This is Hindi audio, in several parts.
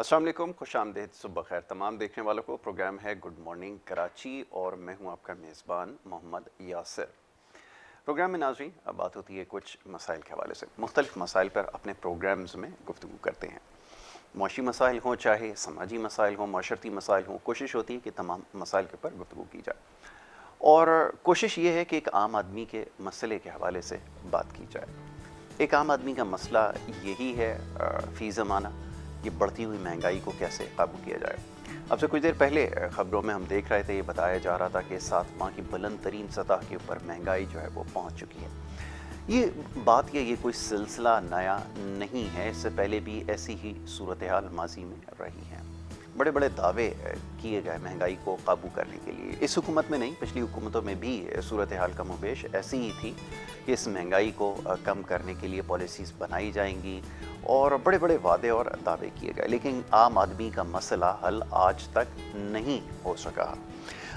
अस्सलाम वालेकुम, खुश आमदीद, सुबह खैर तमाम देखने वालों को। प्रोग्राम है गुड मॉर्निंग कराची और मैं हूं आपका मेज़बान मोहम्मद यासिर। प्रोग्राम में नाज़रीन अब बात होती है कुछ मसाइल के हवाले से। मुख्तलिफ़ मसाइल पर अपने प्रोग्राम्स में गुफ्तगू करते हैं। मुआशी मसाइल हों, चाहे समाजी मसाइल हों, माशरती मसाइल हों, कोशिश होती है कि तमाम मसाइल के ऊपर गुफ्तगू की जाए और कोशिश ये है कि एक आम आदमी के मसले के हवाले से बात की जाए। एक आम आदमी का मसला यही है फ़ी ज़माना ये बढ़ती हुई महंगाई को कैसे काबू किया जाए। अब से कुछ देर पहले ख़बरों में हम देख रहे थे, ये बताया जा रहा था कि 7 माह की बुलंद तरीन सतह के ऊपर महंगाई जो है वो पहुंच चुकी है। ये बात या ये कोई सिलसिला नया नहीं है, इससे पहले भी ऐसी ही सूरत हाल माजी में रही है। बड़े बड़े दावे किए गए महंगाई को काबू करने के लिए। इस हुकूमत में नहीं, पिछली हुकूमतों में भी सूरत हाल कमोबेश ऐसी ही थी कि इस महंगाई को कम करने के लिए पॉलिसीज़ बनाई जाएंगी और बड़े बड़े वादे और दावे किए गए, लेकिन आम आदमी का मसला हल आज तक नहीं हो सका।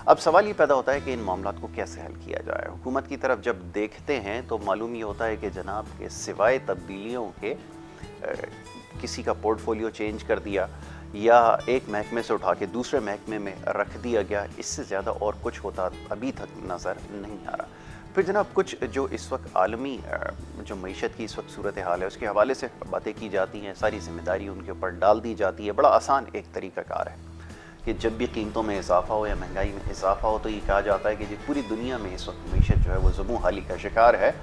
अब सवाल ये पैदा होता है कि इन मामलात को कैसे हल किया जाए। हुकूमत की तरफ जब देखते हैं तो मालूम ये होता है कि जनाब के सिवाय तब्दीलियों के किसी का पोर्टफोलियो चेंज कर दिया या एक महकमे से उठा के दूसरे महकमे में रख दिया गया, इससे ज़्यादा और कुछ होता अभी तक नज़र नहीं आ रहा। फिर जनाब कुछ जो इस वक्त आलमी जो मईशत की इस वक्त सूरत हाल है उसके हवाले से बातें की जाती हैं, सारी जिम्मेदारी उनके ऊपर डाल दी जाती है। बड़ा आसान एक तरीक़ाकार है कि जब भी कीमतों में इजाफा हो या महंगाई में इजाफा हो तो ये कहा जाता है कि जो पूरी दुनिया में इस वक्त मईशत जो है वो ज़ुबूं हाली का शिकार है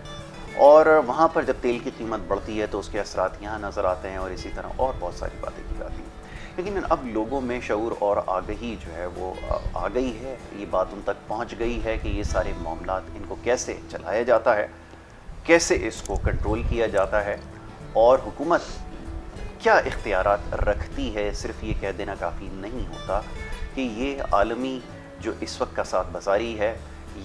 और वहाँ पर जब तेल की कीमत बढ़ती है तो उसके असरात यहाँ नज़र आते हैं और इसी तरह और बहुत सारी बातें की जाती हैं। लेकिन अब लोगों में शऊर और आगही जो है वो आ गई है, ये बात उन तक पहुँच गई है कि ये सारे मामलात इनको कैसे चलाया जाता है, कैसे इसको कंट्रोल किया जाता है और हुकूमत क्या इख्तियारात रखती है। सिर्फ ये कह देना काफ़ी नहीं होता कि ये आलमी जो इस वक्त का साथ बाज़ारी है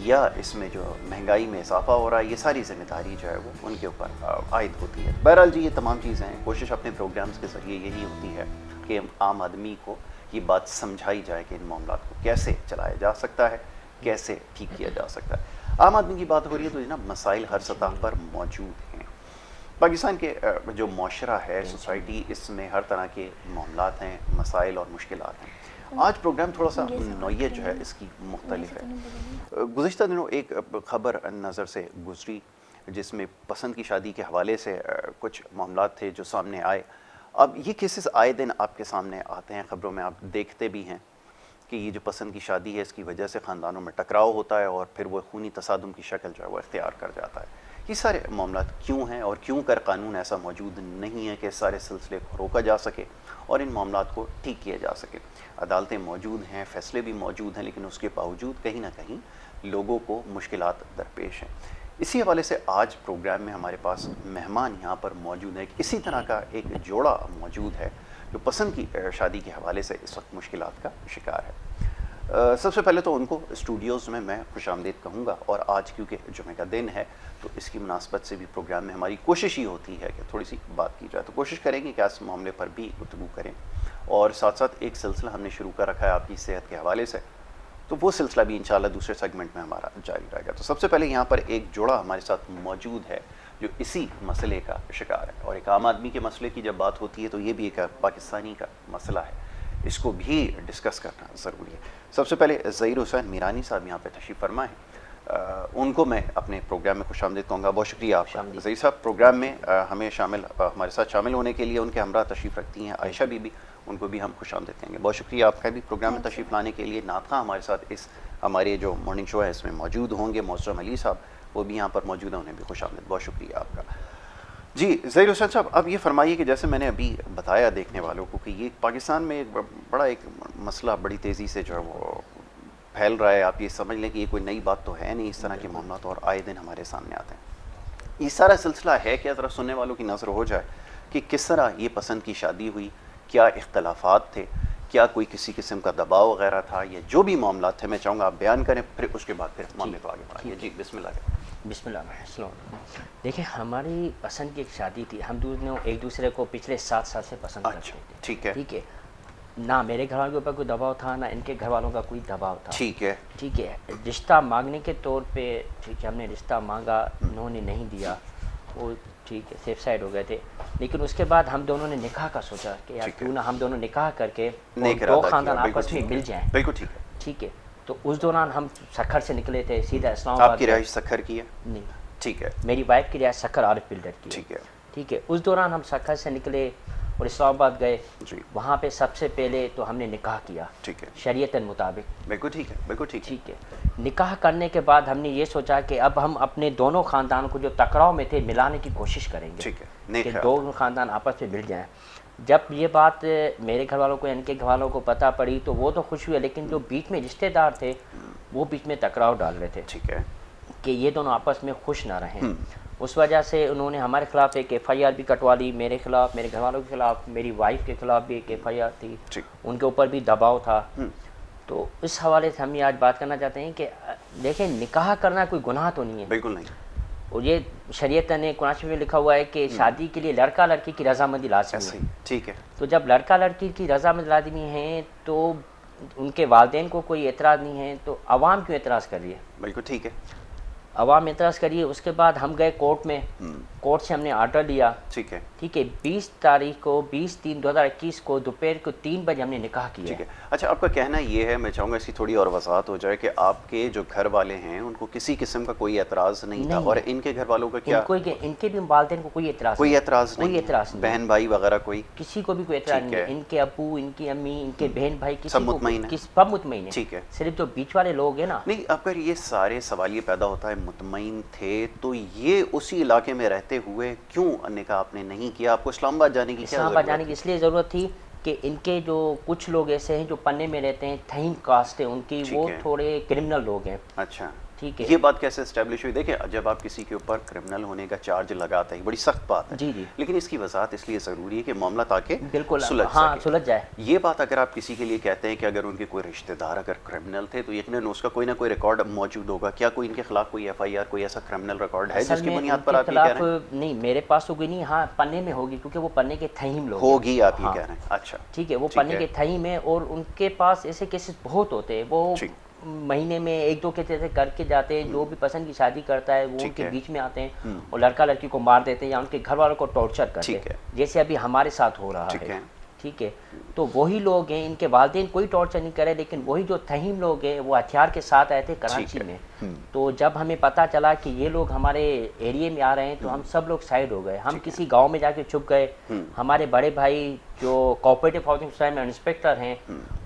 या इसमें जो महंगाई में इजाफा हो रहा है, ये सारी जिम्मेदारी जो है वो उनके ऊपर आयद होती है। बहरहाल जी, ये तमाम चीज़ें हैं, कोशिश अपने प्रोग्राम्स के ज़रिए यही होती है कि आम आदमी को ये बात समझाई जाए कि इन मामलात को कैसे चलाया जा सकता है, कैसे ठीक किया जा सकता है। आम आदमी की बात हो रही है तो जनाब मसाइल हर सतह पर मौजूद हैं। पाकिस्तान के जो माशरा है, सोसाइटी, इसमें हर तरह के मामलात हैं, मसाइल और मुश्किलात हैं। आज प्रोग्राम थोड़ा सा नौयत जो है इसकी मुख्तलिफ है। गुज़िश्ता दिनों एक ख़बर नज़र से गुजरी जिसमें पसंद की शादी के हवाले से कुछ मामलात थे जो सामने आए। अब ये केसेस आए दिन आपके सामने आते हैं, ख़बरों में आप देखते भी हैं कि ये जो पसंद की शादी है इसकी वजह से ख़ानदानों में टकराव होता है और फिर वो खूनी तसादुम की शक्ल जो है वो इख्तियार कर जाता है। ये सारे मामलात क्यों हैं और क्यों कर कानून ऐसा मौजूद नहीं है कि इस सारे सिलसिले को रोका जा सके और इन मामलात को ठीक किया जा सके। अदालतें मौजूद हैं, फ़ैसले भी मौजूद हैं, लेकिन उसके बावजूद कहीं ना कहीं लोगों को मुश्किलात दरपेश हैं। इसी हवाले से आज प्रोग्राम में हमारे पास मेहमान यहाँ पर मौजूद है। इसी तरह का एक जोड़ा मौजूद है जो पसंद की शादी के हवाले से इस वक्त मुश्किलात का शिकार है। सबसे पहले तो उनको स्टूडियोज़ में मैं खुशामदीद कहूँगा और आज क्योंकि जुमे का दिन है तो इसकी मुनासबत से भी प्रोग्राम में हमारी कोशिश ही होती है कि थोड़ी सी बात की जाए, तो कोशिश करेंगे कि इस मामले पर भी गुफ्तगू करें और साथ साथ एक सिलसिला हमने शुरू कर रखा है आपकी सेहत के हवाले से, तो वो सिलसिला भी इंशाल्लाह दूसरे सेगमेंट में हमारा जारी रहेगा। तो सबसे पहले यहाँ पर एक जोड़ा हमारे साथ मौजूद है जो इसी मसले का शिकार है और एक आम आदमी के मसले की जब बात होती है तो ये भी एक पाकिस्तानी का मसला है, इसको भी डिस्कस करना ज़रूरी है। सबसे पहले ज़हीर हुसैन मीरानी साहब यहाँ पे तशरीफ़ फरमा है, उनको मैं अपने प्रोग्राम में खुशामदीद कहूँगा। बहुत शुक्रिया आपका ज़हीर साहब। प्रोग्राम में हमें हमारे साथ शामिल होने के लिए उनके हमरा तशरीफ़ रखती हैं आयशा बीबी, उनको भी हम खुशामदीद कहेंगे। बहुत शुक्रिया आपका भी प्रोग्राम में तशरीफ़ लाने के लिए। नातख़्वां हमारे साथ इस हमारे जो मॉर्निंग शो है इसमें मौजूद होंगे। मोहतरम अली साहब वो भी यहाँ पर मौजूद हैं, उन्हें भी खुशामदीद। बहुत शुक्रिया आपका जी। ज़हीर हुसैन साहब, अब ये फरमाइए कि जैसे मैंने अभी बताया देखने वालों को कि ये पाकिस्तान में एक बड़ा एक मसला बड़ी तेज़ी से जो है वो फैल रहा है। आप ये समझ लें कि ये कोई नई बात तो है नहीं, इस तरह के मामला तो और आए दिन हमारे सामने आते हैं। ये सारा सिलसिला है क्या, ज़रा सुनने वालों की नज़र हो जाए कि किस तरह ये पसंद की शादी हुई, क्या इख्तलाफात थे, क्या कोई किसी किस्म का दबाव वगैरह था, या जो भी मामला थे मैं चाहूँगा आप बयान करें, फिर उसके बाद फिर मामले को आगे बढ़ाइए। जी बिस्मिल्लाह। बिस्मिल्लाह। देखिए, हमारी पसंद की एक शादी थी, हम दोनों एक दूसरे को पिछले 7 साल से पसंद करते थे। ठीक है, ठीक है, ना मेरे घर वालों के ऊपर कोई दबाव था, ना इनके घर वालों का कोई दबाव था। ठीक है, ठीक है, रिश्ता मांगने के तौर पे ठीक है हमने रिश्ता मांगा, उन्होंने नहीं दिया, वो ठीक है, सेफ साइड हो गए थे। लेकिन उसके बाद हम दोनों ने निकाह का सोचा कि यार क्यों ना हम दोनों निकाह करके नेक दो इरादा खानदान किया, बिल्कुल आपस में ठीक है, मिल जाएं। बिल्कुल ठीक है। ठीक है, तो उस दौरान हम सखर से निकले थे सीधा इस्लामाबाद। आपकी रिहाइश सखर की है? नहीं, ठीक है, मेरी वाइफ की रिहाइश सखर आरिफ बिल्डर की है। ठीक है ठीक है, उस दौरान हम सखर से निकले और इस्लामाबाद गए। जी, वहाँ पे सबसे पहले तो हमने निकाह किया ठीक है, शरीयतन मुताबिक। बिल्कुल ठीक है, बिल्कुल ठीक है। ठीक है, निकाह करने के बाद हमने ये सोचा कि अब हम अपने दोनों ख़ानदान को जो टकराव में थे मिलाने की कोशिश करेंगे। ठीक है, नेक कि ख्याल। दो ख़ानदान आपस में मिल जाएं। जब ये बात मेरे घर वालों को, इनके घर वालों को पता पड़ी तो वो तो खुश हुए, लेकिन जो बीच में रिश्तेदार थे वो बीच में टकराव डाल रहे थे ठीक है, कि ये दोनों आपस में खुश ना रहें। उस वजह से उन्होंने हमारे खिलाफ एक FIR भी कटवा ली, मेरे खिलाफ, मेरे घर वालों के खिलाफ, मेरी वाइफ के खिलाफ भी एक FIR थी, ठीक। उनके ऊपर भी दबाव था। तो इस हवाले से हम ये आज बात करना चाहते हैं कि देखें, निकाह करना कोई गुनाह तो नहीं है, बिल्कुल नहीं, और ये शरीयत ने कुरान शरीफ में लिखा हुआ है कि शादी के लिए लड़का लड़की की रजामंदी लाज़मी ऐसे है। ही, ठीक है, तो जब लड़का लड़की की रजामंदी लाज़मी है तो उनके वालिदैन को कोई एतराज़ नहीं है, तो आवाम क्यों एतराज़ कर रही है? बिल्कुल ठीक है, आवाम एतराज़ करिए। उसके बाद हम गए कोर्ट में, कोर्ट से हमने आर्डर लिया। ठीक है, ठीक है, 20 तारीख को 20/3/2021 को दोपहर को 3 बजे हमने निकाह किया। ठीक है। अच्छा, आपका कहना ये है, मैं चाहूँगा इसकी थोड़ी और वजाहत हो जाए कि आपके जो घर वाले हैं उनको किसी किस्म का कोई एतराज़ नहीं था, नहीं। और इनके घर वालों का क्या? इनके भी वालिदैन को कोई एतराज़ कोई नहीं, एतराज़ नहीं कोई है? एतराज़ नहीं, बहन भाई वगैरह कोई? किसी को भी कोई एतराज़ ठीक नहीं है। है। इनके अब्बू, इनकी अम्मी, इनके बहन भाई, किसी सब को मुतमईन है? सब मुतमईन है। ठीक है। सिर्फ जो बीच वाले लोग हैं ना, नहीं, आपका ये सारे सवाल ये पैदा होता है, मुतमईन थे तो ये उसी इलाके में रहते हुए क्यों निकाह आपने नहीं किया? आपको इस्लामाबाद जाने की क्या इस्लामाबाद ज़रूरत जाने की इसलिए ज़रूरत थी कि इनके जो कुछ लोग ऐसे हैं जो पन्ने में रहते हैं, थहीन कास्ट है उनकी, ठीक वो है। थोड़े क्रिमिनल लोग हैं। अच्छा, ठीक है। ये बात कैसे एस्टेब्लिश हुई? देखिए, जब आप किसी के ऊपर क्रिमिनल होने का चार्ज लगाते हैं, बड़ी सख्त बात है। जी जी, लेकिन इसकी वजाहत इसलिए ज़रूरी है कि मामला ताकि बिल्कुल, सुलझ हाँ, सके। सुलझ जाए। ये बात अगर आप किसी के लिए कहते हैं कि अगर उनके कोई रिश्तेदार अगर क्रिमिनल थे तो यकीनन उसका कोई ना कोई रिकॉर्ड मौजूद होगा। क्या कोई इनके खिलाफ कोई FIR, कोई ऐसा क्रिमिनल रिकॉर्ड है असल जिसकी में बुनियाद पर उनके आप ये कह रहे हैं? खिलाफ नहीं, मेरे पास तो कोई नहीं, हाँ पन्ने में होगी, क्योंकि वो पन्ने के थहीम लोग हैं। होगी, आप ये हाँ, कह रहे हैं? अच्छा, ठीक है, वो ठीक पन्ने है। के थहीम है और उनके पास ऐसे केसेस बहुत होते हैं। वो ठीक। महीने में 1-2 केस ऐसे करके जाते हैं, जो भी पसंद की शादी करता है वो ठीक उनके है। बीच में आते हैं और लड़का लड़की को मार देते हैं या उनके घर वालों को टॉर्चर करते ठीक है। हैं, जैसे अभी हमारे साथ हो रहा ठीक है। है। ठीक है, तो वही लोग हैं, इनके वालिदैन कोई टॉर्चर नहीं करे, लेकिन वही जो थहीम लोग हैं वो हथियार के साथ आए थे कराची है। में। तो जब हमें पता चला कि ये लोग हमारे एरिया में आ रहे हैं तो हम सब लोग साइड हो गए। हम किसी गांव में जाके छुप गए। हमारे बड़े भाई जो कोऑपरेटिव हाउसिंग सोसाइटी में इंस्पेक्टर हैं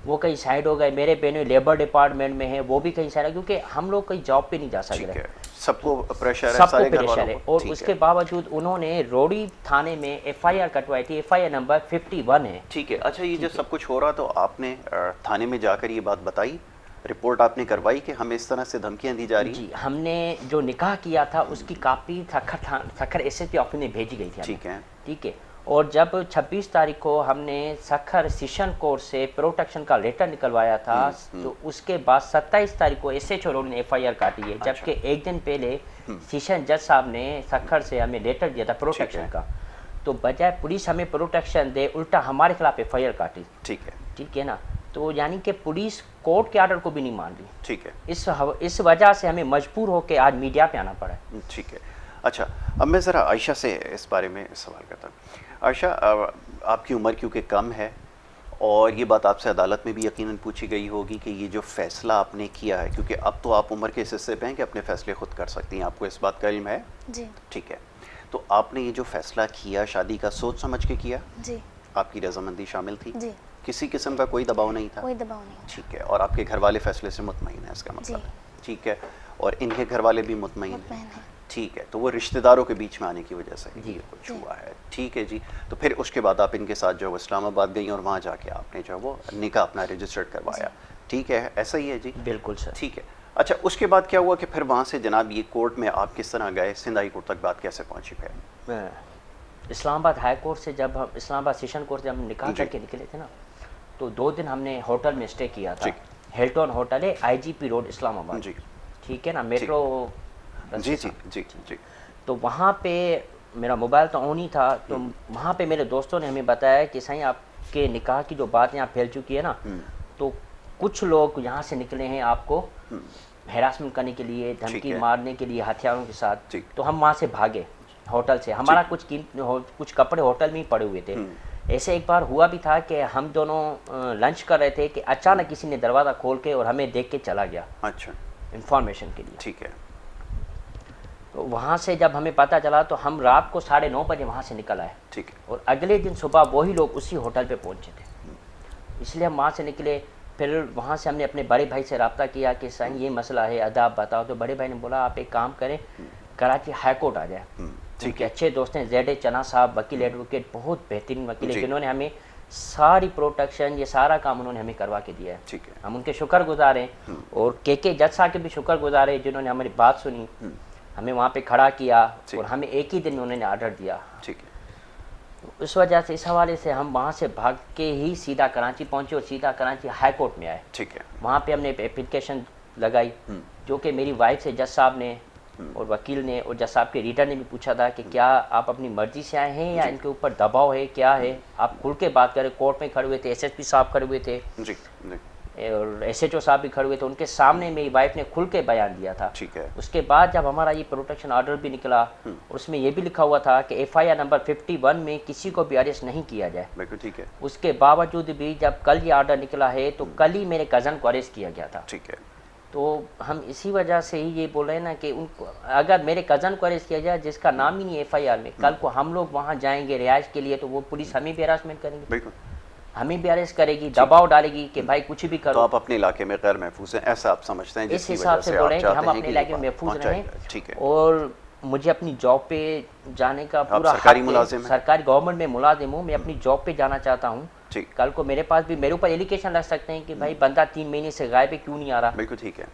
वो कहीं साइड हो गए, मेरे बहनों लेबर डिपार्टमेंट में है वो भी कहीं साइड है, क्योंकि हम लोग कहीं जॉब पे नहीं जा सक ठीक रहे। है, सबको प्रेशर है, सबको सारे घर प्रेशर वालों है। को? और ठीक उसके है। बावजूद उन्होंने रोड़ी थाने में FIR कटवाई थी। FIR नंबर 51 है। ठीक है। अच्छा, ये जब सब कुछ हो रहा तो आपने थाने में जाकर ये बात बताई, रिपोर्ट आपने करवाई कि हमें इस तरह से धमकियां दी जा रही? जी, हमने जो निकाह किया था उसकी कापी सखर SSP ऑफिस में भेजी गई थी हमें। ठीक है। ठीक है, और जब 26 तारीख को हमने सखर सेशन कोर्ट से प्रोटेक्शन का लेटर निकलवाया था, तो उसके बाद 27 तारीख को SHO रोड ने FIR काटी है। जबकि एक दिन पहले सेशन जज साहब ने सखर से हमें लेटर दिया था प्रोटेक्शन का, तो बजाय पुलिस हमें प्रोटेक्शन दे उल्टा हमारे खिलाफ FIR काटी। ठीक है। ठीक है ना, तो यानी कि पुलिस कोर्ट के आर्डर को भी नहीं मान रही। ठीक है। इस वजह से हमें मजबूर होकर आज मीडिया पे आना पड़ा है। ठीक है। अच्छा, अब मैं ज़रा आयशा से इस बारे में सवाल करता हूँ। आयशा, आपकी उम्र क्योंकि कम है और ये बात आपसे अदालत में भी यकीनन पूछी गई होगी कि ये जो फ़ैसला आपने किया है, क्योंकि अब तो आप उम्र के इस हिस्से पे हैं कि अपने फ़ैसले खुद कर सकती हैं, आपको इस बात का इल्म है? जी ठीक है। तो आपने ये जो फ़ैसला किया शादी का सोच समझ के किया? जी आपकी रजामंदी शामिल थी? जी, किसी किस्म का कोई दबाव नहीं था? कोई दबाव नहीं। ठीक है। और आपके घर वाले फैसले से मुतमईन है, इसका मतलब है? ठीक है। और इनके घर वाले भी मुतमईन हैं? मुतमईन है। ठीक है। तो वो रिश्तेदारों के बीच में आने की वजह से जी। ये कुछ हुआ है। ठीक है जी। तो फिर उसके बाद आप इनके साथ जो है इस्लामाबाद गई और वहाँ जाके आपने जो है वो निकाह अपना रजिस्टर्ड करवाया। ठीक है, ऐसा ही है जी? बिल्कुल सर। ठीक है। अच्छा, उसके बाद क्या हुआ कि फिर वहाँ से जनाब ये कोर्ट में आप किस तरह गए? सिंध हाई कोर्ट तक बात कैसे पहुँची फिर? इस्लामाबाद हाई कोर्ट से जब हम इस्लामाबाद सेशन कोर्ट से हम निकाह जी। करके निकले थे ना, तो 2 दिन हमने होटल में स्टे किया था। ठीक। हिल्टन होटल है, IGP रोड इस्लामाबाद। जी। ठीक है ना, मेट्रो बस जी के जी साथ। जी जी। तो वहाँ पे मेरा मोबाइल तो ऑन ही था, तो वहाँ पे मेरे दोस्तों ने हमें बताया कि सही आपके निकाह की जो बात यहाँ फैल चुकी है ना, तो कुछ लोग यहाँ से निकले हैं आपको हैरासमेंट करने के लिए, ठीक धमकी है। मारने के लिए हथियारों के साथ। ठीक। तो हम वहाँ से भागे, होटल से। हमारा कुछ कपड़े होटल में ही पड़े हुए थे। ऐसे एक बार हुआ भी था कि हम दोनों लंच कर रहे थे कि अचानक किसी ने दरवाज़ा खोल के और हमें देख के चला गया। अच्छा, इंफॉर्मेशन के लिए। ठीक है। तो वहाँ से जब हमें पता चला तो हम रात को 9:30 बजे वहाँ से निकल आए। ठीक है। और अगले दिन सुबह वही लोग उसी होटल पे पहुँचे थे। इसलिए हम वहाँ से निकले। फिर वहाँ से हमने अपने बड़े भाई से रब्ता किया कि साईं ये मसला है, अदाब बताओ। तो बड़े भाई ने बोला आप एक काम करें, कराची हाई कोर्ट आ जाए। ठीक है। अच्छे दोस्त हैं ZA चना साहब, वकील एडवोकेट, बहुत बेहतरीन वकील है, जिन्होंने हमें सारी प्रोटेक्शन, ये सारा काम उन्होंने हमें करवा के दिया है। ठीक है। हम उनके शुक्रगुजार हैं। और के जज साहब के भी शुक्रगुजार हैं, जिन्होंने हमारी बात सुनी, हमें वहाँ पे खड़ा किया और हमें एक ही दिन में उन्होंने ऑर्डर दिया। ठीक है। तो उस वजह से, इस हवाले से हम वहाँ से भाग के ही सीधा कराची पहुँचे और सीधा कराची हाई कोर्ट में आए। ठीक है। वहाँ पे हमने एप्लीकेशन लगाई, जो कि मेरी वाइफ से जज साहब ने और वकील ने और जज साहब के रीडर ने भी पूछा था कि क्या आप अपनी मर्जी से आए हैं या इनके ऊपर दबाव है, क्या है। आप खुल के बात करें। कोर्ट में खड़े हुए थे, SSP साहब खड़े हुए थे जी, और SHO साहब भी खड़े हुए थे। उनके सामने मेरी वाइफ ने खुल के बयान दिया था। ठीक है। उसके बाद जब हमारा ये प्रोटेक्शन ऑर्डर भी निकला, उसमें ये भी लिखा हुआ था कि FIR नंबर 51 में किसी को भी अरेस्ट नहीं किया जाए। बिल्कुल ठीक है। उसके बावजूद भी जब कल ये ऑर्डर निकला है तो कल ही मेरे कज़न को अरेस्ट किया गया था। ठीक है। तो हम इसी वजह से ही ये बोल रहे हैं ना कि उनको, अगर मेरे कज़न को अरेस्ट किया जाए जिसका नाम ही नहीं है FIR में, कल को हम लोग वहाँ जाएंगे रिहाइश के लिए तो वो पुलिस हमें भी हरासमेंट करेंगे, बिल्कुल हमें भी अरेस्ट करेगी, दबाव डालेगी कि भाई कुछ भी करो। तो आप अपने इलाके में गैर महफूज हैं, ऐसा आप समझते हैं? इस हिसाब से बोल रहे हैं कि हम अपने इलाके में महफूज रहें। ठीक है। और मुझे अपनी जॉब पे जाने का पूरा सरकारी मुलाजिम हैं? सरकारी गवर्नमेंट में मुलाजिम हूँ। मैं अपनी जॉब पे जाना चाहता हूँ। ठीक। कल को मेरे पास भी, मेरे ऊपर एलिगेशन रख सकते हैं कि भाई बंदा 3 महीने से गायब है, क्यों नहीं आ रहा। बिल्कुल ठीक है।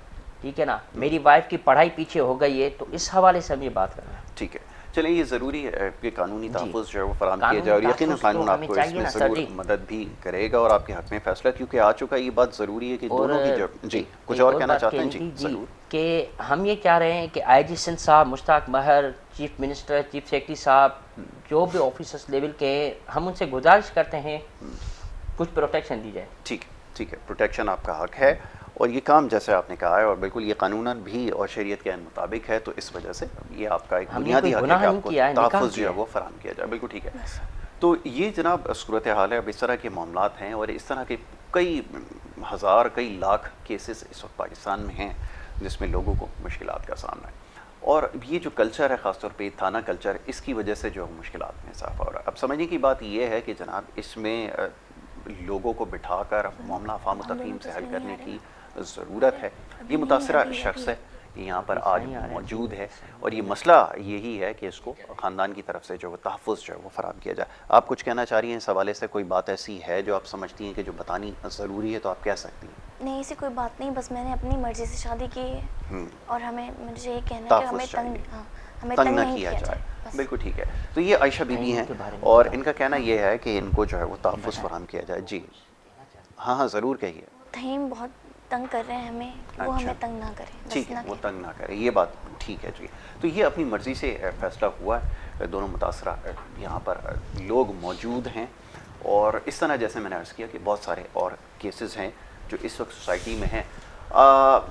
ठीक है ना। मेरी वाइफ की पढ़ाई पीछे हो गई है, तो इस हवाले से हम ये बात कर रहे हैं। ठीक है। चलिए, ये ज़रूरी है कि कानूनी तहफ़्फ़ुज़ जो है वो फराहम किया कानूनी जाए और यकीनन तहफ़्फ़ुज़ कानून तो हमें आपको चाहिए इसमें ना, ज़रूर सर जी। मदद भी करेगा और आपके हक़ में फ़ैसला क्योंकि आ चुका है। ये बात ज़रूरी है कि दोनों की जो जी कुछ एक और कहना बात चाहते हैं? कहनी जी थी ज़रूर। कि हम ये चाह रहे हैं कि IG सिंध साहब, मुश्ताक महर, चीफ मिनिस्टर, चीफ सेक्रेटरी साहब, जो भी ऑफिसर्स लेवल के हैं, हम उनसे गुजारिश करते हैं कुछ प्रोटेक्शन दी जाए। ठीक है। ठीक है। प्रोटेक्शन आपका हक़ है और ये काम जैसे आपने कहा है और बिल्कुल ये कानूनन भी और शरीयत के मुताबिक है, तो इस वजह से ये आपका एक बुनियादी हक़ है कि आपको तहफ़्फ़ुज़ जो है वो फराहम किया जाए। बिल्कुल ठीक है। तो ये जनाब सूरत हाल है। अब इस तरह के मामलात हैं और इस तरह के कई हज़ार, कई लाख केसेस इस वक्त पाकिस्तान में हैं जिसमें लोगों को मुश्किलात का सामना है। और ये जो कल्चर है, ख़ासतौर पे थाना कल्चर, इसकी वजह से जो मुश्किलात में इजाफा हो रहा है। अब समझने की बात ये है कि जनाब इसमें लोगों को बिठाकर मामला अफ़ाम तफ़हीम से हल करने की ज़रूरत है। ये मुतासरा शख्स है, ये यहाँ पर आज मौजूद है और ये मसला यही है कि इसको ख़ानदान की तरफ से जो वो तहफ़्फ़ुज़ जो है वो फ़राहम किया जाए। आप कुछ कहना चाह रही हैं इस हवाले से? कोई बात ऐसी है जो आप समझती हैं कि जो बतानी ज़रूरी है तो आप कह सकती हैं? नहीं, ऐसी कोई बात नहीं, बस मैंने अपनी मर्ज़ी से शादी की है और मुझे ये कहना है कि हमें तंग नहीं किया जाए। बिल्कुल ठीक है। तो ये आयशा बीबी हैं और इनका कहना ये है कि इनको जो है वो तहफ़्फ़ुज़ फराहम किया जाए। जी हाँ हाँ, ज़रूर कहिए। तहीम बहुत तंग कर रहे हैं हमें, वो हमें तंग ना करें। ठीक है, वो तंग ना करें, ये बात ठीक है जी। तो ये अपनी मर्ज़ी से फ़ैसला हुआ है। दोनों मुतासरा यहाँ पर लोग मौजूद हैं और इस तरह जैसे मैंने अर्ज़ किया कि बहुत सारे और केसेस हैं जो इस वक्त सोसाइटी में हैं।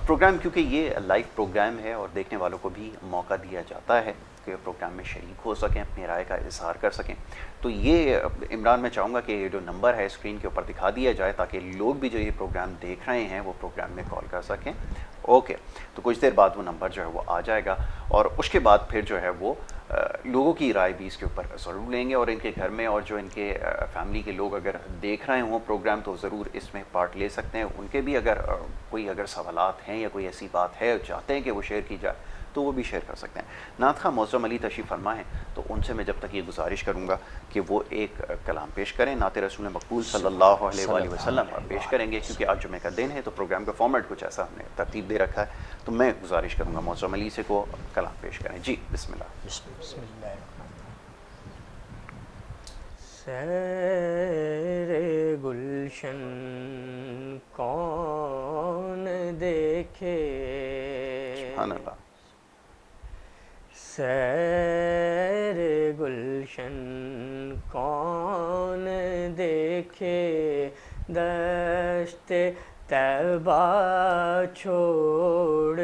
प्रोग्राम क्योंकि ये लाइव प्रोग्राम है और देखने वालों को भी मौका दिया जाता है कि प्रोग्राम में शरीक हो सकें, अपनी राय का इज़हार कर सकें। तो ये इमरान, मैं चाहूँगा कि ये जो नंबर है स्क्रीन के ऊपर दिखा दिया जाए ताकि लोग भी जो ये प्रोग्राम देख रहे हैं वो प्रोग्राम में कॉल कर सकें। ओके, तो कुछ देर बाद वो नंबर जो है वो आ जाएगा और उसके बाद फिर जो है वो लोगों की राय भी इसके ऊपर ज़रूर लेंगे और इनके घर में और जो इनके फैमिली के लोग अगर देख रहे हों प्रोग्राम तो ज़रूर इसमें पार्ट ले सकते हैं। उनके भी अगर कोई सवालात हैं या कोई ऐसी बात है चाहते हैं कि वो शेयर की जाए तो वो भी शेयर कर सकते हैं। नात खां मोअज़्ज़म अली तशरीफ़ फरमा है, तो उनसे मैं जब तक ये गुजारिश करूँगा कि वो एक कलाम पेश करें, नात रसूल मकबूल सल्लल्लाहु अलैहि वसल्लम पेश करेंगे क्योंकि आज जुमे का दिन है तो प्रोग्राम का फॉर्मेट कुछ ऐसा हमने तरतीब दे रखा है। तो मैं गुजारिश करूँगा मोअज़्ज़म अली से को कलाम पेश करें। जी बिस्मिल्लाह। सैरे गुलशन कौन देखे, सुभान अल्लाह। सैरे गुलशन कौन देखे, दश्ते तैबा छोड़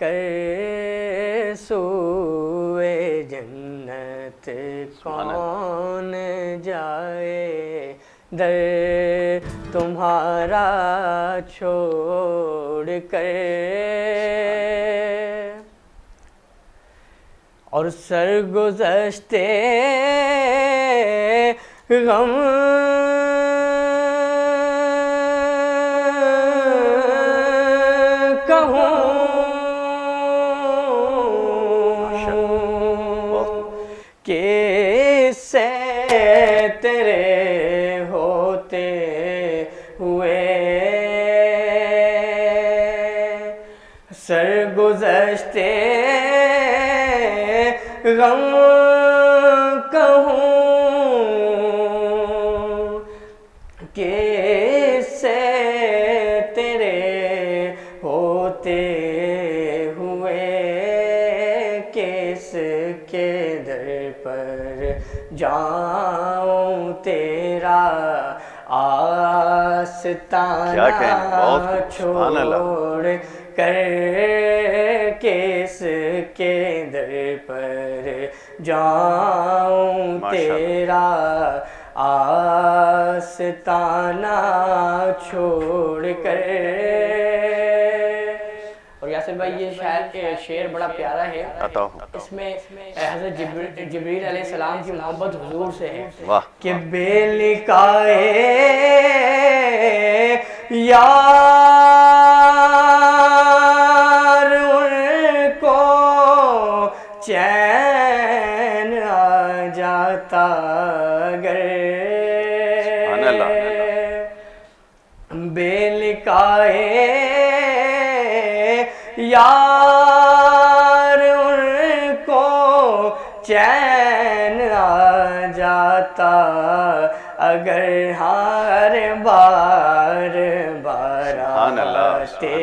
कर सोए जन्नत कौन जाए, दर तुम्हारा छोड़ कर। और सरगुज़श्ते गम कैसे तेरे होते हुए, सरगुज़श्ते गम कहूँ, कैसे तेरे होते हुए, किसके दर पर जाऊं तेरा आस्ताना छोड़ कर, किसके दर पर जाऊं तेरा आस्ताना छोड़ कर। और यासिर भाई ये शेर बड़ा प्यारा है। इसमें हज़रत जिब्रील अलैहिस्सलाम की मोहब्बत हुजूर से है कि बेलिकाए यार उनको चैन आ जाता अगर, बेलिकाए यार उनको चैन आ जाता अगर, हर बार बार आते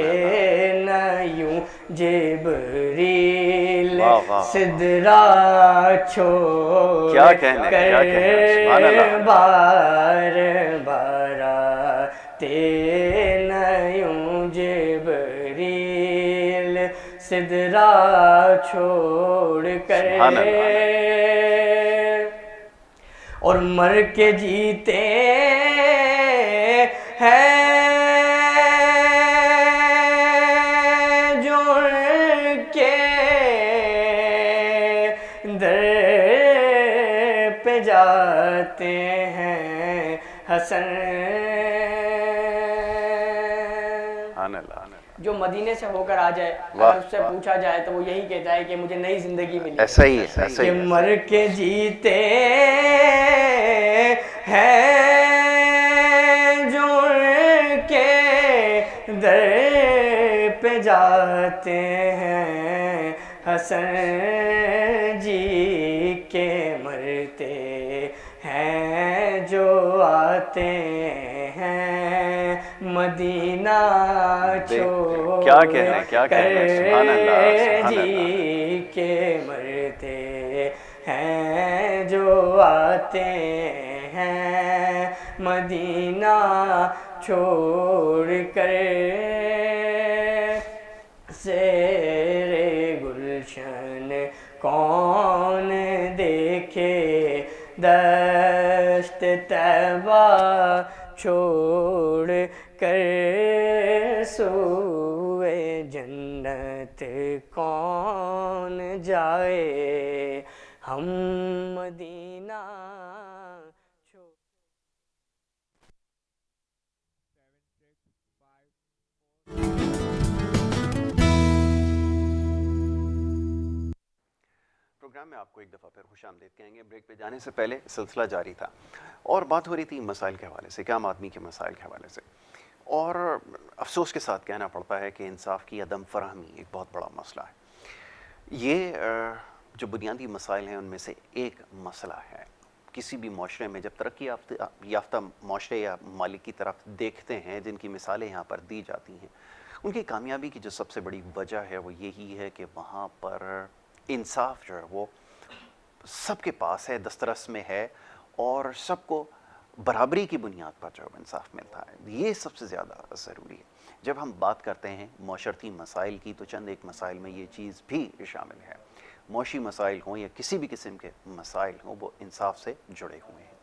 न यूं जिब्रील सिदरा छोड़ कर, बार बार आते न यूं जिब्रील सिदरा छोड़ कर। और मर के जीते हैं जो के दर पे जाते हैं हसन, जो मदीने से होकर आ जाए, अगर उससे पूछा जाए तो वो यही कहता है कि मुझे नई जिंदगी मिली। ऐसा ही है, ऐसा ही कि मर के जीते हैं जो के दर पे जाते हैं हसन जी के, मरते हैं जो आते हैं मदीना छोड़ क्या कहना, क्या कहना, सुभान अल्लाह, जी के, मरते हैं जो आते हैं मदीना छोड़ कर। शेरे गुलशन कौन देखे, दश्त तैबा छोड़ कर, सूए जन्नत कौन जाए, हम मदीना छोड़। प्रोग्राम में आपको एक दफ़ा फिर खुशामदीद कहेंगे। ब्रेक पे जाने से पहले सिलसिला जारी था और बात हो रही थी मसाइल के हवाले से, क्या आदमी के मसाइल के हवाले से, और अफसोस के साथ कहना पड़ता है कि इंसाफ की अदम फराहमी एक बहुत बड़ा मसला है। ये जो बुनियादी मसाइल हैं उनमें से एक मसला है। किसी भी माशरे में जब तरक्की याफ्ता माशरे या मालिक की तरफ देखते हैं, जिनकी मिसालें यहाँ पर दी जाती हैं, उनकी कामयाबी की जो सबसे बड़ी वजह है वो यही है कि वहाँ पर इंसाफ जो है वो सबके पास है, दस्तरस में है, और सबको बराबरी की बुनियाद पर जो इंसाफ मिलता है। ये सबसे ज़्यादा ज़रूरी है। जब हम बात करते हैं माशरती मसाइल की तो चंद एक मसाइल में ये चीज़ भी शामिल है, मौशी मसाइल हों या किसी भी किस्म के मसाइल हों, वो इंसाफ से जुड़े हुए हैं।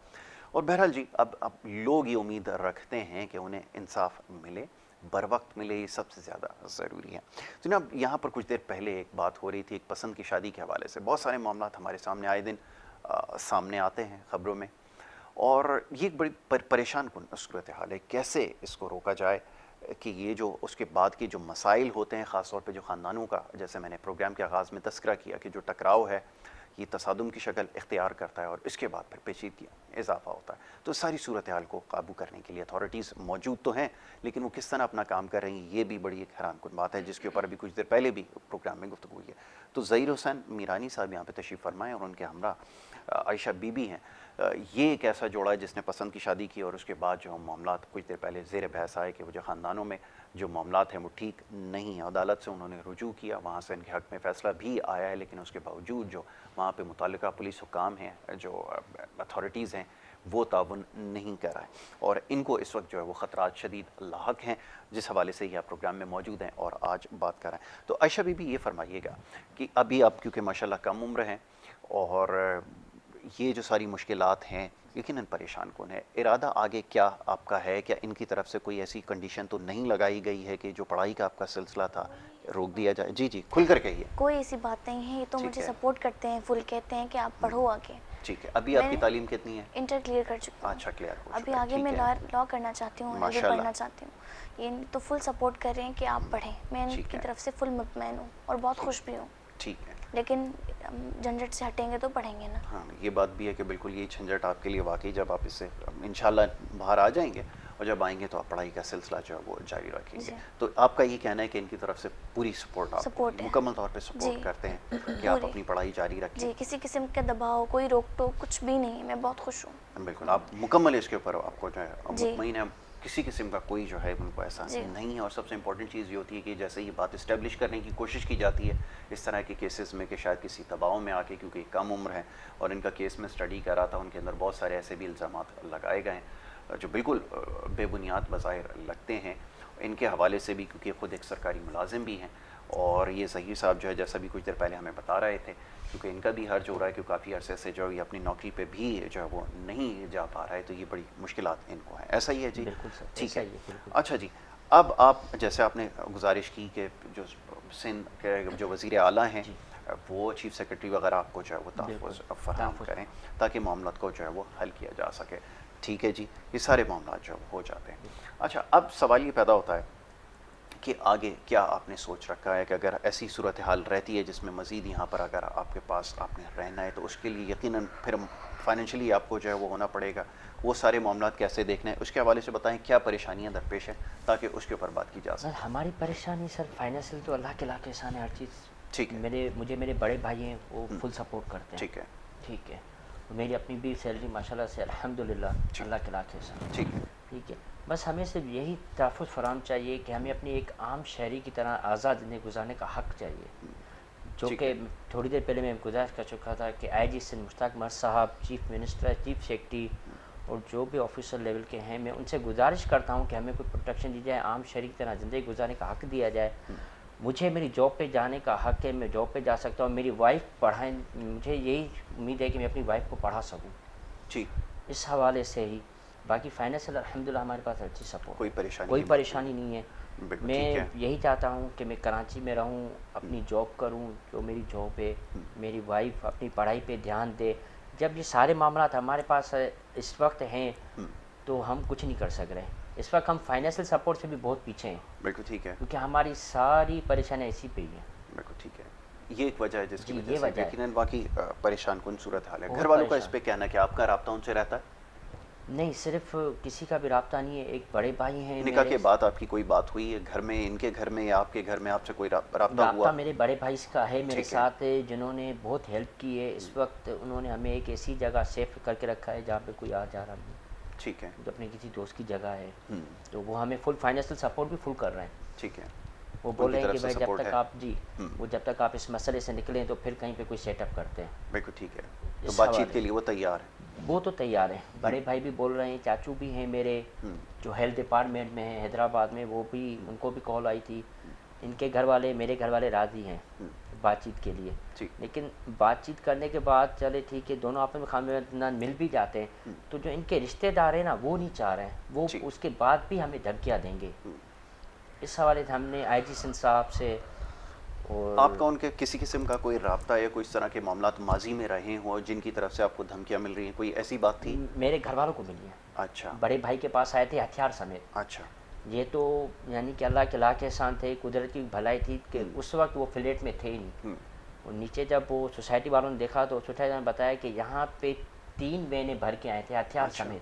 और बहरहाल जी, अब लोग ये उम्मीद रखते हैं कि उन्हें इंसाफ मिले, बर वक्त मिले, ये सबसे ज़्यादा ज़रूरी है। तो जनाब, यहाँ पर कुछ देर पहले एक बात हो रही थी एक पसंद की शादी के हवाले से। बहुत सारे मामला हमारे सामने आए दिन सामने आते हैं ख़बरों में, और ये एक बड़ी परेशान कुन सूरत हाल है। कैसे इसको रोका जाए कि ये जो उसके बाद के जो मसाइल होते हैं, ख़ास तौर पे जो ख़ानदानों का, जैसे मैंने प्रोग्राम के आगाज़ में तस्करा किया कि जो टकराव है ये तसादुम की शक्ल इख्तियार करता है और इसके बाद फिर पेचीदगी इजाफा होता है। तो सारी सूरत हाल को काबू करने के लिए अथॉरिटीज़ मौजूद तो हैं, लेकिन वो किस तरह अपना काम कर रही हैं, ये भी बड़ी एक हैरान कुन बात है, जिसके ऊपर अभी कुछ देर पहले भी प्रोग्राम में गुफ्तगू हुई है। तो ज़हीर हुसैन मीरानी साहब यहाँ पे तशरीफ़ फरमाएँ और उनके हमरा आयशा बीबी हैं। ये एक ऐसा जोड़ा है जिसने पसंद की शादी की और उसके बाद जो मामला कुछ देर पहले ज़ेर बहस आए कि वो जो ख़ानदानों में जो मामला हैं वो ठीक नहीं है। अदालत से उन्होंने रुजू किया, वहाँ से इनके हक़ में फ़ैसला भी आया है, लेकिन उसके बावजूद जो वहाँ पे मुतल्लिका पुलिस हुकाम हैं, जो अथॉरिटीज़ हैं, वो ताउन नहीं कर रहा है और इनको इस वक्त जो है वो ख़तरात शदीद लाहक हैं, जिस हवाले से ही आप प्रोग्राम में मौजूद हैं और आज बात कर रहे हैं। तो आयशा बीबी, ये फरमाइएगा कि अभी आप क्योंकि माशाल्लाह कम उम्र हैं और ये जो सारी मुश्किलात हैं यकीनन परेशान कौन है, इरादा आगे क्या आपका है? क्या इनकी तरफ से कोई ऐसी कंडीशन तो नहीं लगाई गई है कि जो पढ़ाई का आपका सिलसिला था रोक दिया जाए? जी जी, खुल कर कहिए। कोई ऐसी बात नहीं है, ये तो मुझे सपोर्ट करते हैं, फुल कहते हैं कि आप पढ़ो आगे। ठीक है, अभी आपकी तालीम कितनी है? इंटर क्लियर कर चुकी हूँ। अच्छा, क्लियर हो अभी आगे मैं लॉ करना चाहती हूँ, आगे पढ़ना चाहती हूँ। ये तो फुल सपोर्ट कर रहे हैं कि आप पढ़ें। मैं इनकी तरफ से फुल मुतमईन हूँ और बहुत खुश भी हूँ। ठीक है, लेकिन झंझट से हटेंगे तो पढ़ेंगे ना। हाँ, ये बात भी है कि बिल्कुल ये झंझट आपके लिए वाकई, जब आप इससे इंशाल्लाह बाहर आ जाएंगे और जब आएंगे तो आप पढ़ाई का सिलसिला जो है वो जारी रखेंगे। तो आपका ये कहना है कि इनकी तरफ से पूरी सपोर्ट, आप मुकम्मल तौर पे सपोर्ट करते हैं कि आप अपनी पढ़ाई जारी रखें? जी, किसी किस्म का दबाव, कोई रोक टोक कुछ भी नहीं, मैं बहुत खुश हूँ। बिल्कुल, आप मुकम्मल इसके ऊपर आपको जो है मुतमईन है, किसी किस्म का कोई जो है उनको ऐसा नहीं है। और सबसे इम्पोर्टेंट चीज़ ये होती है कि जैसे ये बात इस्टेब्लिश करने की कोशिश की जाती है इस तरह के केसेस में कि शायद किसी दबाव में आके, क्योंकि कम उम्र है और इनका केस में स्टडी कर रहा था, उनके अंदर बहुत सारे ऐसे भी इल्ज़ामात लगाए गए हैं जो बिल्कुल बेबुनियाद बज़ाहिर लगते हैं इनके हवाले से भी, क्योंकि ख़ुद एक सरकारी मुलाजिम भी हैं। और ये ज़हीर साहब जो है, जैसा भी कुछ देर पहले हमें बता रहे थे, क्योंकि इनका भी हर्ज हो रहा है कि काफ़ी अरसे से जो है अपनी नौकरी पे भी जो है वो नहीं जा पा रहा है, तो ये बड़ी मुश्किलात इनको है। ऐसा ही है जी? बिल्कुल सर, ठीक है। बिल्कुल। अच्छा जी, अब आप जैसे आपने गुजारिश की कि जो सिंध के जो वज़ीर आला हैं वो चीफ़ सेक्रेटरी वगैरह आपको जो है वो तहफ़्फ़ुज़ फराहम करें ताकि मामला को जो है वो हल किया जा सके। ठीक है जी, ये सारे मामला जो हो जाते हैं। अच्छा, अब सवाल ये पैदा होता है कि आगे क्या आपने सोच रखा है कि अगर ऐसी सूरत हाल रहती है जिसमें मज़ीद यहाँ पर अगर आपके पास आपने रहना है, तो उसके लिए यकीनन फिर फाइनेंशियली आपको जो है वो होना पड़ेगा। वो सारे मामला कैसे देखने हैं उसके हवाले से बताएं, क्या परेशानियाँ दरपेश हैं ताकि उसके ऊपर बात की जा सके। हमारी परेशानी सर फाइनेंशियल तो अल्लाह के लाके आसान है हर चीज़। ठीक है। मुझे मेरे बड़े भाई हैं, वो फुल सपोर्ट करते हैं। ठीक है, ठीक है। मेरी अपनी भी सैलरी माशाल्लाह से अल्हम्दुलिल्लाह अल्लाह के लाके आसान। ठीक है, ठीक है। बस हमें सिर्फ यही तहफ़्फ़ुज़ फराहम चाहिए कि हमें अपनी एक आम शहरी की तरह आज़ाद ज़िंदगी गुजारने का हक़ चाहिए, जो कि थोड़ी देर पहले मैं गुजारिश कर चुका था कि IG सिंध मुश्ताक अहमद साहब, चीफ़ मिनिस्टर, चीफ़ सेक्रेटरी और जो भी ऑफिसर लेवल के हैं, मैं उनसे गुजारिश करता हूं कि हमें कोई प्रोटेक्शन दी जाए, आम शहरी की तरह ज़िंदगी गुजारने का हक़ दिया जाए। मुझे मेरी जॉब पे जाने का हक़ है, मैं जॉब पे जा सकता हूँ, मेरी वाइफ पढ़ाएं, मुझे यही उम्मीद है कि मैं अपनी वाइफ को पढ़ा सकूँ। जी, इस हवाले से ही बाकी फाइनेंशियल अल्हम्दुलिल्लाह हमारे पास अच्छी सपोर्ट, कोई परेशानी नहीं है। मैं यही चाहता हूँ कि मैं कराची में रहूँ, अपनी जॉब करूँ, जो मेरी जॉब है, मेरी वाइफ अपनी पढ़ाई पे ध्यान दे। जब ये सारे मामला हमारे पास इस वक्त हैं तो हम कुछ नहीं कर सक रहे। इस वक्त हम फाइनेंशियल सपोर्ट से भी बहुत पीछे हैं। बिल्कुल ठीक है, क्योंकि हमारी सारी परेशानी ऐसी पे ही है। बिल्कुल ठीक है, ये एक वजह है जिसकी ये वजह से वजह है। यकीनन बाकी परेशान कुन सूरत हाल है। बहुत घर वालों का इस परेशान। पे कहना कि आपका राब्ता उनसे रहता है? नहीं, सिर्फ किसी का भी राब्ता नहीं है। एक बड़े भाई हैं निकाह के बाद आपकी कोई बात हुई है घर में, इनके घर में या आपके घर में आपसे कोई राब्ता हुआ? मेरे बड़े भाई का है मेरे साथ, जिन्होंने बहुत हेल्प की है। इस वक्त उन्होंने हमें एक ऐसी जगह सेफ करके रखा है जहाँ पे कोई आ जा रहा नहीं। ठीक है, जो अपने किसी दोस्त की जगह है, तो वो हमें फुल फाइनेंशियल सपोर्ट भी फुल कर रहे हैं। ठीक है, वो बोल रहे हैं कि भाई जब तक आप वो जब तक आप इस मसले से निकलें तो फिर कहीं पे कोई सेटअप करते हैं। बिल्कुल ठीक है, तो बातचीत के लिए वो तैयार है? वो तो तैयार है। बड़े भाई भी बोल रहे हैं, चाचू भी हैं मेरे जो हेल्थ डिपार्टमेंट में है हैदराबाद में, वो भी, उनको भी कॉल आई थी। इनके घर वाले, मेरे घर वाले राज़ी हैं। बातचीत के लिए। जी। लेकिन बातचीत करने के बाद चले ठीक है, दोनों आपस में खामियान मिल भी जाते हैं, तो जो इनके रिश्तेदार हैं ना वो नहीं चाह रहे हैं, वो जी। उसके बाद भी हमें धमकियाँ देंगे। इस हवाले से हमने IG सिंध साहब से और आपका उनके किसी किस्म का कोई राब्ता या कोई इस तरह के मामलात माजी में रहे हों जिनकी तरफ से आपको धमकियाँ मिल रही हैं, कोई ऐसी बात थी? मेरे घर वालों को मिली है। अच्छा बड़े भाई के पास आए थे हथियार समेत। अच्छा ये तो यानी कि अल्लाह के लाख एहसान थे, कुदरत की भलाई थी कि उस वक्त वो फ्लैट में थे ही नहीं। और नीचे जब वो सोसाइटी वालों ने देखा तो सोसाइटी वालों ने बताया कि यहाँ पे 3 बहनें भर के आए थे हथियार अच्छा। समेत,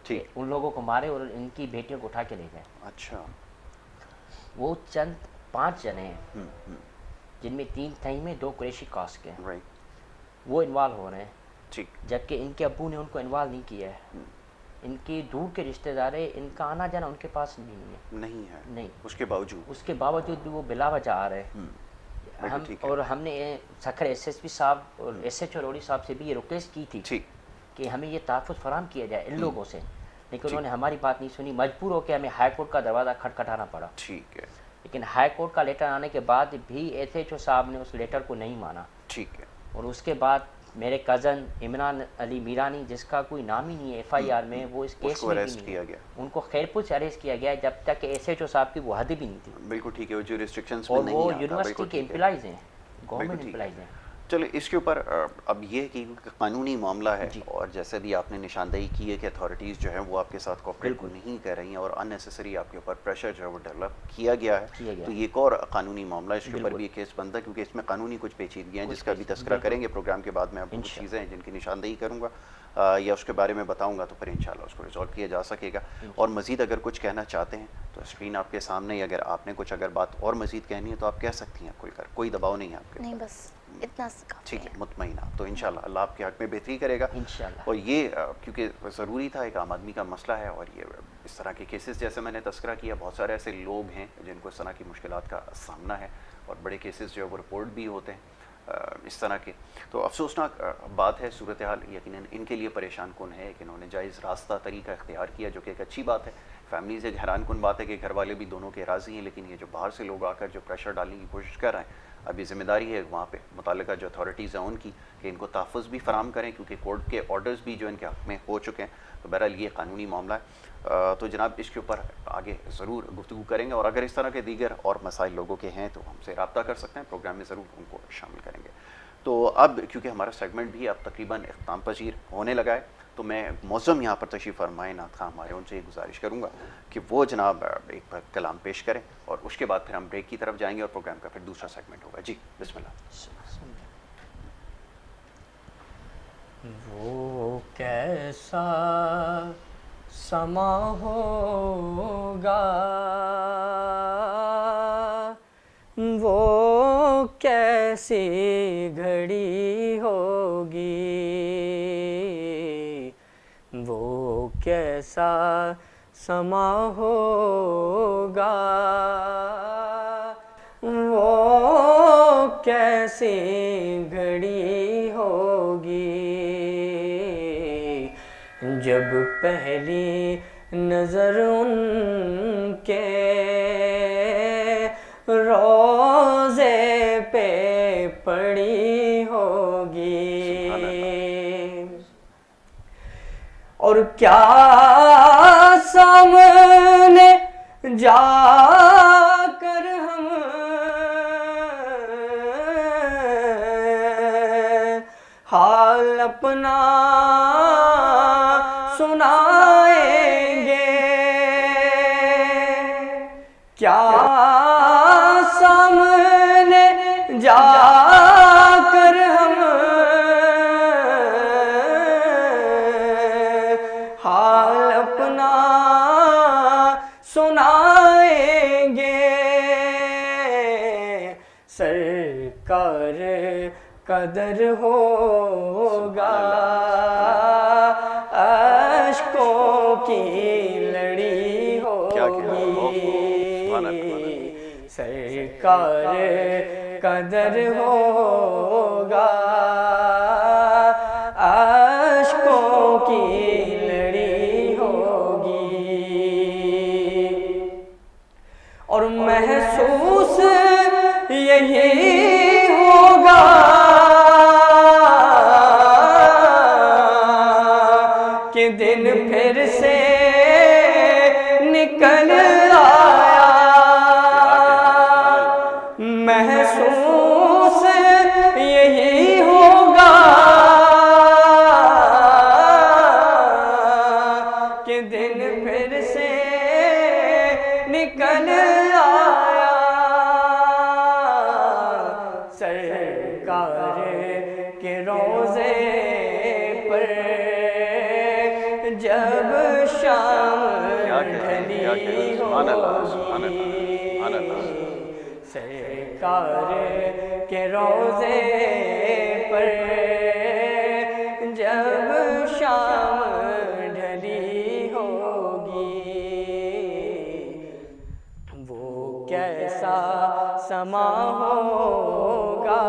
ठीक। उन लोगों को मारे और इनकी बेटियों को उठा के ले गए। अच्छा। वो चंद 5 जने हैं जिनमें 3 तई में 2 कुरैशी कास्ट के हैं, राइट। वो इन्वॉल्व हो रहे हैं, ठीक। जबकि इनके अब्बू ने उनको इन्वॉल्व नहीं किया है। इनकी दूर के रिश्तेदार है, इनका आना जाना उनके पास नहीं है। नहीं, उसके बावजूद भी वो बिला वजह आ रहे हैं। हम ठीक है। और हमने सखर SSP साहब और SHO रोड़ी साहब से भी ये रिक्वेस्ट की थी ठीक। कि हमें ये तहफ़्फ़ुज़ फराहम किया जाए इन लोगों से, लेकिन उन्होंने हमारी बात नहीं सुनी। मजबूर होकर हमें हाई कोर्ट का दरवाज़ा खटखटाना पड़ा। ठीक है। लेकिन हाई कोर्ट का लेटर आने के बाद भी SHO साहब ने उस लेटर को नहीं माना। ठीक है। और उसके बाद मेरे कज़न इमरान अली मीरानी, जिसका कोई नाम ही नहीं है FIR में, वो इस केस में भी नहीं किया गया। उनको खैरपुर से अरेस्ट किया गया जब तक कि SHO साहब की वो हद भी नहीं थी। बिल्कुल ठीक है, वो जो रिस्ट्रिक्शंस और में नहीं वो आता, यूनिवर्सिटी बिल्कुल के ठीक है। एम्प्लॉइज़ हैं, गवर्नमेंट ठीक है। एम्प्लॉइज़ हैं। चलो इसके ऊपर अब ये है कि कानूनी मामला है जी। और जैसे भी आपने निशानदेही की है कि अथॉरिटीज़ जो है वो आपके साथ कोऑपरेट बिल्कुल। नहीं कर रही हैं और अननेसेसरी आपके ऊपर प्रेशर जो है वो डेवलप किया गया है, किया तो गया। ये एक और कानूनी मामला है, इसके ऊपर बिल्कुल। भी ये केस बनता है क्योंकि इसमें कानूनी कुछ पेचीदगियाँ हैं कुछ जिसका भी पेचीदगी, तस्करा बिल्कुल। करेंगे प्रोग्राम के बाद। मैं आपको कुछ इंशाअल्लाह। चीज़ें हैं जिनकी निशानदेही करूँगा या उसके बारे में बताऊँगा, तो फिर इंशाल्लाह उसको रिजॉल्व किया जा सकेगा। और मज़ीद अगर कुछ कहना चाहते हैं तो स्क्रीन आपके सामने ही, अगर आपने कुछ अगर बात और मज़ीद कहनी है तो आप कह सकती हैं खुलकर, कोई दबाव नहीं है आपके। नहीं, बस इतना काफी ठीक है, मुतमईन आप। तो इंशाल्लाह अल्लाह आपके हक में बेहतरी करेगा। इंशाल्लाह। और ये क्योंकि ज़रूरी था, एक आम आदमी का मसला है और ये इस तरह के केसेस जैसे मैंने तस्करा किया, बहुत सारे ऐसे लोग हैं जिनको इस तरह की मुश्किलात का सामना है और बड़े केसेस जो है वो रिपोर्ट भी होते हैं इस तरह के। तो अफसोसनाक बात है, सूरत हाल यकीनन इनके लिए परेशान कुन है कि इन्होंने जायज़ रास्ता तरीका इख्तियार किया, जो कि एक अच्छी बात है। फैमिली से हैरान कुन बात है कि घर वाले भी दोनों के राज़ी हैं, लेकिन ये जो बाहर से लोग आकर जो प्रेशर डालने की कोशिश कर रहे हैं, अब ये ज़िम्मेदारी है वहाँ पे मुताल्लिका जो अथॉरिटीज़ हैं उनकी कि इनको तहफ़्फ़ुज़ भी फराम करें, क्योंकि कोर्ट के ऑर्डर्स भी जो इनके हक़ में हो चुके हैं। तो बहरहाल ये कानूनी मामला है। तो जनाब इसके ऊपर आगे ज़रूर गुफ्तगू करेंगे और अगर इस तरह के दीगर और मसाइल लोगों के हैं तो हमसे रब्ता कर सकते हैं, प्रोग्राम में ज़रूर उनको शामिल करेंगे। तो अब क्योंकि हमारा सेगमेंट भी अब तकरीबन इख्तिताम पजीर होने लगा है, तो मैं मौज़म यहाँ पर तशरीफ़ फरमाए नात खां हमारे, उनसे ये गुजारिश करूँगा कि वो जनाब एक बार कलाम पेश करें और उसके बाद फिर हम ब्रेक की तरफ जाएंगे और प्रोग्राम का फिर दूसरा सेगमेंट होगा। जी बिस्मिल्लाह। वो कैसा समा होगा, वो कैसी घड़ी होगी, वो कैसा समा होगा, वो कैसी घड़ी होगी, जब पहली नजर उनके रोज़े पे पड़ी होगी, और क्या सामने जाकर हम हाल अपना सुनाएंगे, क्या सामने जाकर हम हाल अपना सुनाएंगे, सरकार कदर होगा, अश्कों की लड़ी होगी, सरकार कदर होगा, अश्कों की लड़ी होगी, और महसूस यही निकल आया सरकार के रोज़े पर जब शाम ढली होगी सरकार के रोज़े पर जब शाम ढली होगी वो कैसा समा होगा